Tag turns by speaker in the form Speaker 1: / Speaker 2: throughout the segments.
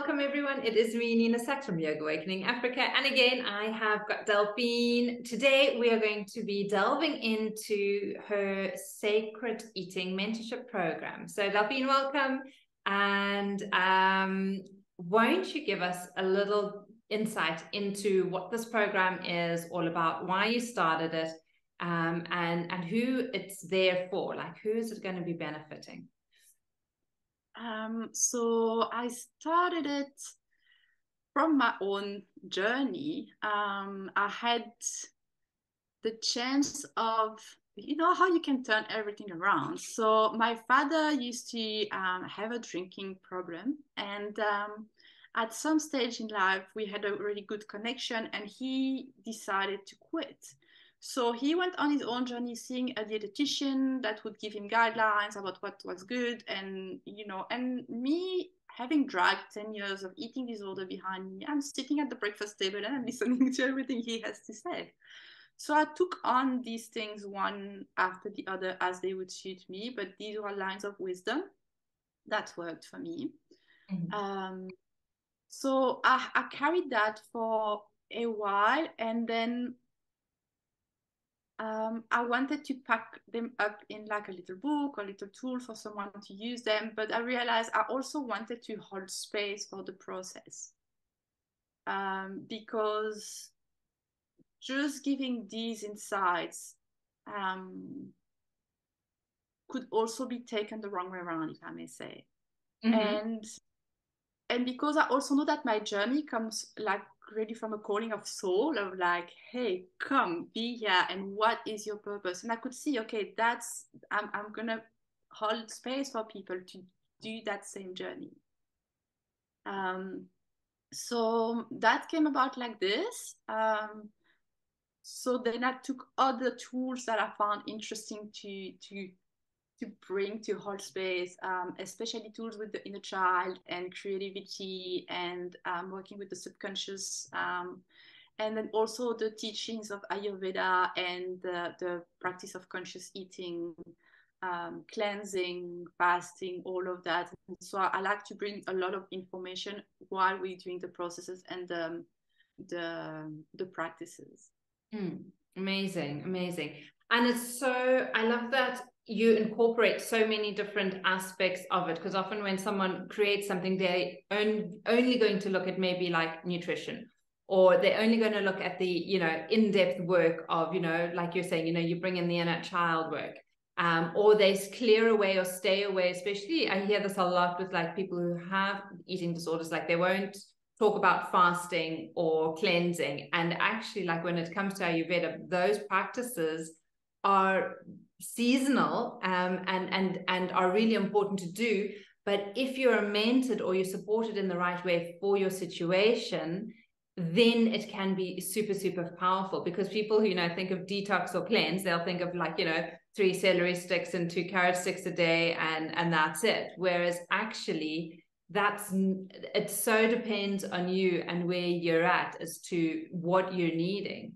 Speaker 1: welcome everyone. It is me, Nina Sachs from Yoga Awakening Africa. And again, I have got Delphine. Today, we are going to be delving into her Sacred Eating Mentorship program. So Delphine, welcome. And won't you give us a little insight into what this program is all about, why you started it, and who it's there for, like who is it going to be benefiting?
Speaker 2: So I started it from my own journey. I had the chance of, you know, how you can turn everything around. So my father used to have a drinking problem, and at some stage in life, we had a really good connection, and he decided to quit. So he went on his own journey, seeing a dietitian that would give him guidelines about what was good. And, you know, and me having dragged 10 years of eating disorder behind me, I'm sitting at the breakfast table and I'm listening to everything he has to say. So I took on these things one after the other as they would suit me, but these were lines of wisdom that worked for me. Mm-hmm. So I carried that for a while, and then I wanted to pack them up in like a little book or little tool for someone to use them, but I realized I also wanted to hold space for the process, because just giving these insights could also be taken the wrong way around, if I may say. Mm-hmm. And because I also know that my journey comes like really from a calling of soul, of like, hey, come, be here, and what is your purpose? And I could see, okay, I'm gonna hold space for people to do that same journey. So that came about like this. So then I took other tools that I found interesting to bring to hold space, especially tools with the inner child and creativity, and working with the subconscious, and then also the teachings of Ayurveda and the practice of conscious eating, cleansing, fasting, all of that. And so I like to bring a lot of information while we're doing the processes and the practices.
Speaker 1: Amazing, amazing. And it's so, I love that you incorporate so many different aspects of it, because often when someone creates something, they're only going to look at maybe like nutrition, or they're only going to look at the, you know, in-depth work of, you know, like you're saying, you know, you bring in the inner child work, or they clear away or stay away. Especially, I hear this a lot with like people who have eating disorders, like they won't talk about fasting or cleansing. And actually, like when it comes to Ayurveda, those practices are seasonal, and are really important to do. But if you're mentored or you're supported in the right way for your situation, then it can be super, super powerful. Because people who, you know, think of detox or cleanse, they'll think of like, you know, 3 celery sticks and 2 carrot sticks a day, and that's it. Whereas actually, it so depends on you and where you're at as to what you're needing.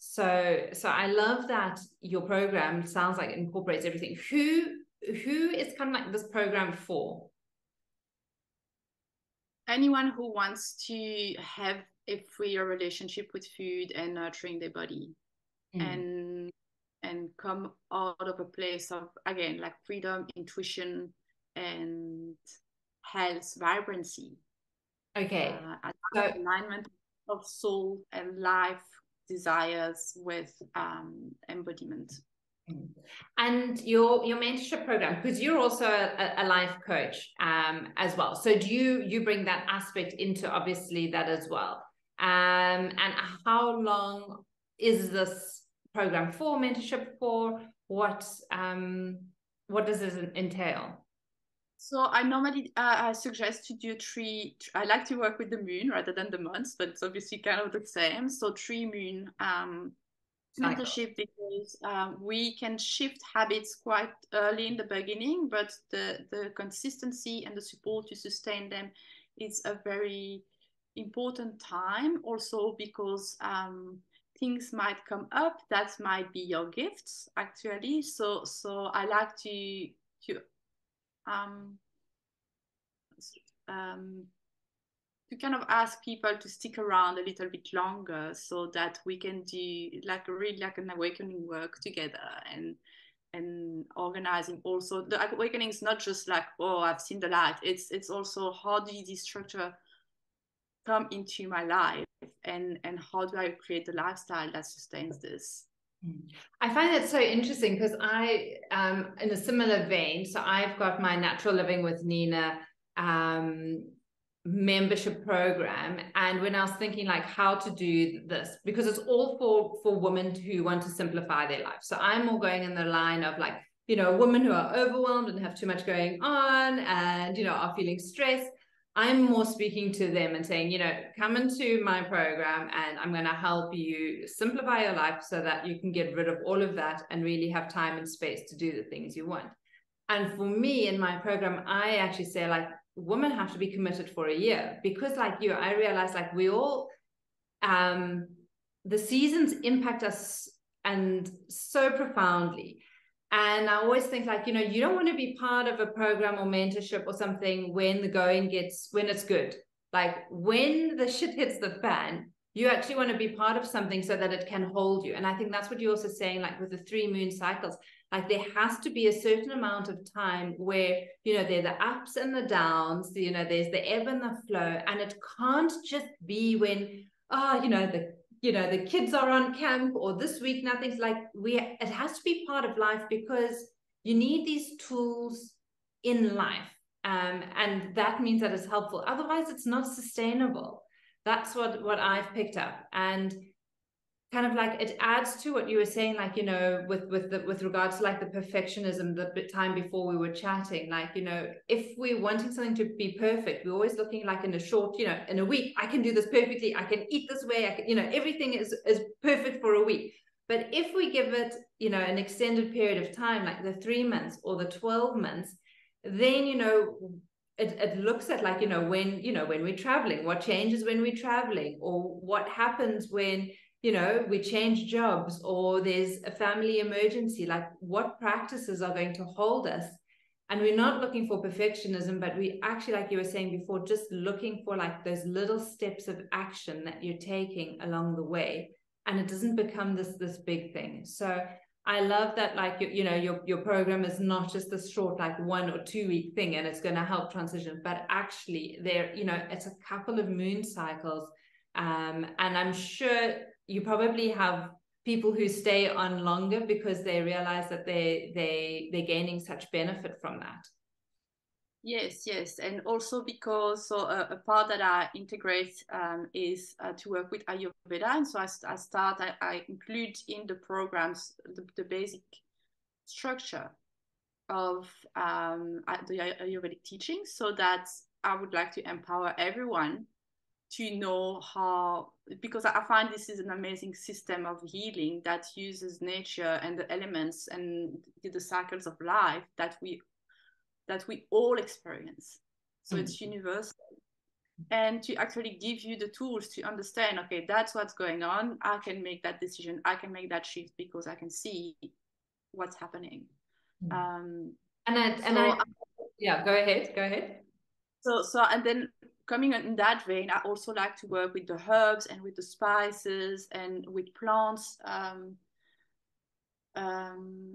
Speaker 1: So I love that your program sounds like it incorporates everything. Who is kind of like this program for?
Speaker 2: Anyone who wants to have a freer relationship with food and nurturing their body, and come out of a place of, again, like freedom, intuition, and health, vibrancy.
Speaker 1: Okay.
Speaker 2: So alignment of soul and life desires with embodiment.
Speaker 1: And your mentorship program, because you're also a life coach as well. So do you bring that aspect into obviously that as well? And how long is this program for, mentorship for? What does this entail?
Speaker 2: So I normally I suggest to do I like to work with the moon rather than the months, but it's obviously kind of the same. So 3 moon mentorship, because we can shift habits quite early in the beginning, but the consistency and the support to sustain them is a very important time. Also because things might come up that might be your gifts actually. So I like to kind of ask people to stick around a little bit longer so that we can do like really like an awakening work together, and organizing also the awakening is not just like, oh, I've seen the light. It's also, how do this structure come into my life, and how do I create the lifestyle that sustains this?
Speaker 1: I find that so interesting because in a similar vein, so I've got my Natural Living with Nina membership program, and when I was thinking like how to do this, because it's all for women who want to simplify their life. So I'm more going in the line of like, women who are overwhelmed and have too much going on and, are feeling stressed. I'm more speaking to them and saying, come into my program and I'm going to help you simplify your life so that you can get rid of all of that and really have time and space to do the things you want. And for me in my program, I actually say like, women have to be committed for a year, because like you, I realize like we all, the seasons impact us and so profoundly. And I always think like, you don't want to be part of a program or mentorship or something when when it's good. Like when the shit hits the fan, you actually want to be part of something so that it can hold you. And I think that's what you're also saying, like with the 3 moon cycles, like there has to be a certain amount of time where, there are the ups and the downs, there's the ebb and the flow. And it can't just be when, the kids are on camp or this week nothing's, like it has to be part of life, because you need these tools in life, and that means that it's helpful, otherwise it's not sustainable. That's what I've picked up. And kind of like it adds to what you were saying, like, with regards to like the perfectionism, the time before we were chatting, like, if we're wanting something to be perfect, we're always looking like in a short, in a week, I can do this perfectly, I can eat this way, I can, everything is perfect for a week. But if we give it, an extended period of time, like the 3 months or the 12 months, then, it looks at like, when we're traveling, what changes when we're traveling, or what happens when, we change jobs, or there's a family emergency, like what practices are going to hold us. And we're not looking for perfectionism, but we actually, like you were saying before, just looking for like those little steps of action that you're taking along the way. And it doesn't become this big thing. So I love that, like, your program is not just this short, like 1 or 2 week thing, and it's going to help transition, but actually there, it's a couple of moon cycles. And I'm sure you probably have people who stay on longer because they realize that they're gaining such benefit from that.
Speaker 2: Yes, and also because a part that I integrate is to work with Ayurveda, and so I include in the programs the basic structure of the Ayurvedic teachings, so that I would like to empower everyone to know how, because I find this is an amazing system of healing that uses nature and the elements and the cycles of life that we all experience. So it's universal. And to actually give you the tools to understand, okay, that's what's going on. I can make that decision. I can make that shift because I can see what's happening.
Speaker 1: Yeah, go ahead.
Speaker 2: So, and then coming in that vein, I also like to work with the herbs and with the spices and with plants.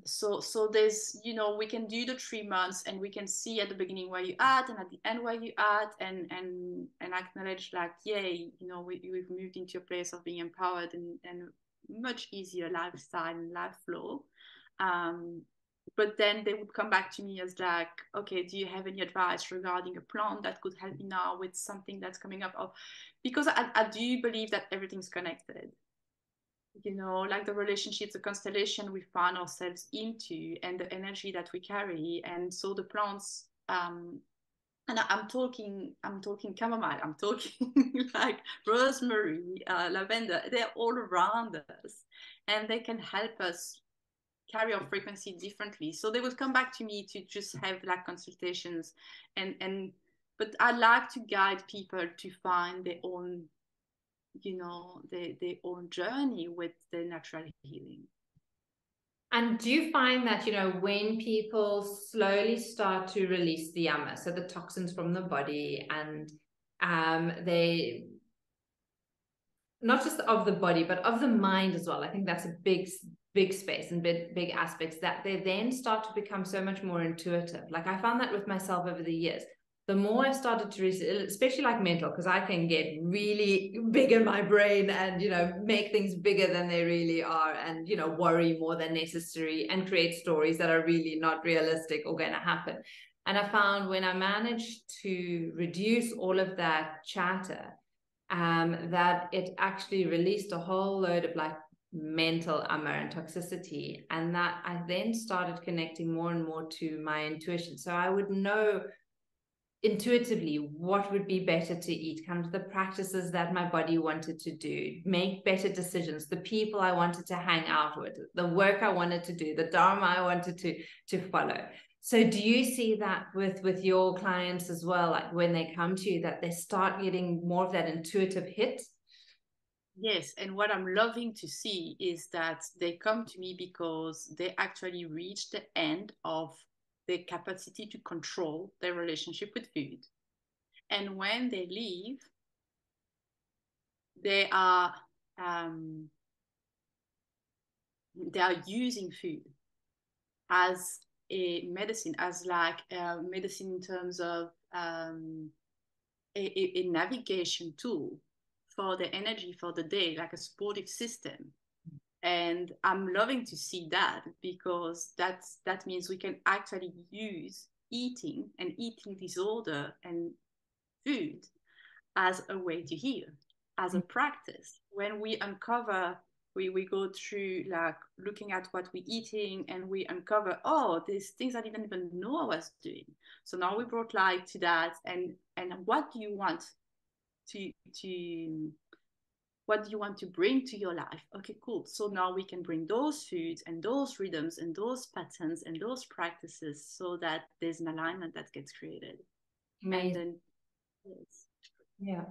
Speaker 2: So there's, we can do the 3 months, and we can see at the beginning where you at and at the end where you at, and acknowledge like, yay, we've moved into a place of being empowered and much easier lifestyle and life flow. But then they would come back to me as like, okay, do you have any advice regarding a plant that could help me now with something that's coming up? Because I do believe that everything's connected. Like the relationships, the constellation we find ourselves into, and the energy that we carry. And so the plants, and I'm talking chamomile, I'm talking like rosemary, lavender, they're all around us, and they can help us carry our frequency differently. So they would come back to me to just have like consultations, but I like to guide people to find their own, their own journey with the natural healing.
Speaker 1: And do you find that, when people slowly start to release the yama, so the toxins from the body, and They not just of the body, but of the mind as well. I think that's a big space and big aspects that they then start to become so much more intuitive. Like I found that with myself over the years. The more I started to especially like mental, because I can get really big in my brain and, you know, make things bigger than they really are and, you know, worry more than necessary and create stories that are really not realistic or going to happen. And I found when I managed to reduce all of that chatter, that it actually released a whole load of like mental armor and toxicity. And that I then started connecting more and more to my intuition. So I would know intuitively what would be better to eat, kind of the practices that my body wanted to do, make better decisions, the people I wanted to hang out with, the work I wanted to do, the dharma I wanted to follow. So do you see that with your clients as well, like when they come to you, that they start getting more of that intuitive hit?
Speaker 2: Yes, and what I'm loving to see is that they come to me because they actually reach the end of their capacity to control their relationship with food. And when they leave, they are using food as a medicine, as like medicine in terms of a navigation tool for the energy for the day, like a supportive system. And I'm loving to see that, because that means we can actually use eating and eating disorder and food as a way to heal, as a practice. When we uncover, we go through like looking at what we're eating, and we uncover, oh, these things I didn't even know I was doing. So now we brought light to that, and what do you want to what do you want to bring to your life? Okay, cool. So now we can bring those foods and those rhythms and those patterns and those practices, so that there's an alignment that gets created.
Speaker 1: Amazing.
Speaker 2: And then, yes.
Speaker 1: Yeah.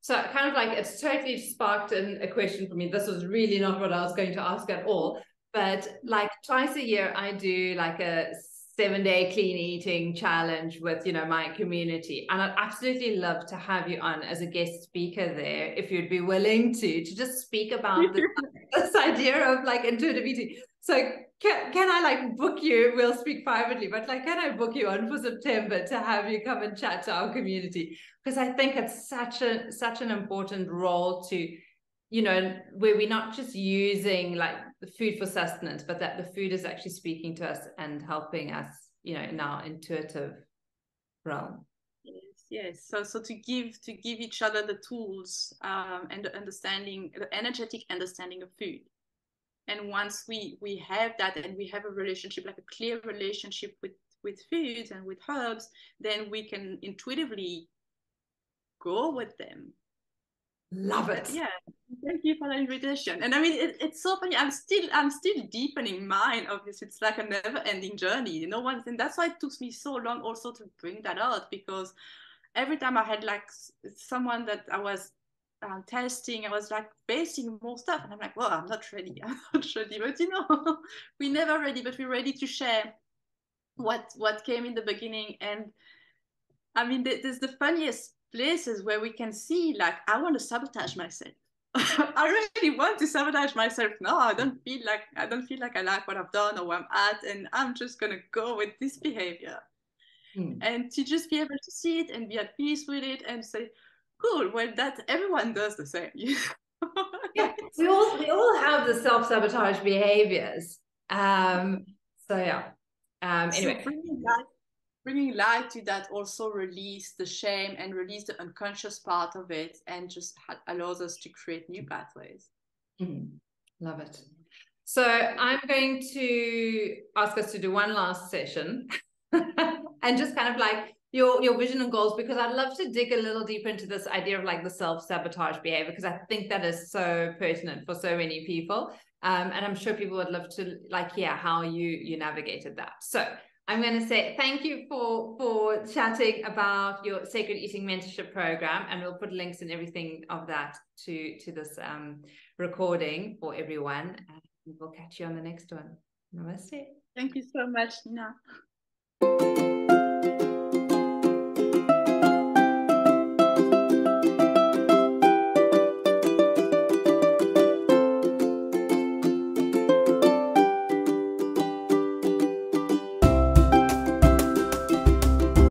Speaker 1: So kind of like it's totally sparked a question for me. This was really not what I was going to ask at all. But like twice a year, I do like a 7-day clean eating challenge with, you know, my community. And I'd absolutely love to have you on as a guest speaker there, if you'd be willing to just speak about this idea of like intuitive eating. So can I like book you? We'll speak privately, but like, can I book you on for September to have you come and chat to our community? Because I think it's such an important role to, you know, where we're not just using like the food for sustenance, but that the food is actually speaking to us and helping us, you know, in our intuitive realm.
Speaker 2: Yes. So to give each other the tools and the understanding, the energetic understanding of food. And once we have that, and we have a relationship, like a clear relationship with foods and with herbs, then we can intuitively go with them.
Speaker 1: Love it.
Speaker 2: Yeah. Thank you for the invitation. And I mean, it's so funny. I'm still deepening mine. Obviously, it's like a never-ending journey. You know, and that's why it took me so long also to bring that out, because every time I had like someone that I was testing, I was like basing more stuff, and I'm like, well, I'm not ready. But you know, we're never ready, but we're ready to share what came in the beginning. And I mean, there's the funniest places where we can see, like, I want to sabotage myself. I really want to sabotage myself. No, I don't feel like I like what I've done or where I'm at, and I'm just gonna go with this behavior. And to just be able to see it and be at peace with it and say, cool, well, that everyone does the same.
Speaker 1: Yeah, we all have the self-sabotage behaviors. So yeah. Anyway.
Speaker 2: So bringing light to that also release the shame and release the unconscious part of it, and just allows us to create new pathways.
Speaker 1: Love it. So I'm going to ask us to do one last session and just kind of like your vision and goals, because I'd love to dig a little deeper into this idea of like the self-sabotage behavior, because I think that is so pertinent for so many people. And I'm sure people would love to like hear how you navigated that. So I'm going to say thank you for chatting about your Sacred Eating Mentorship program, and we'll put links and everything of that to this recording for everyone. And we'll catch you on the next one. Namaste.
Speaker 2: Thank you so much, Nina.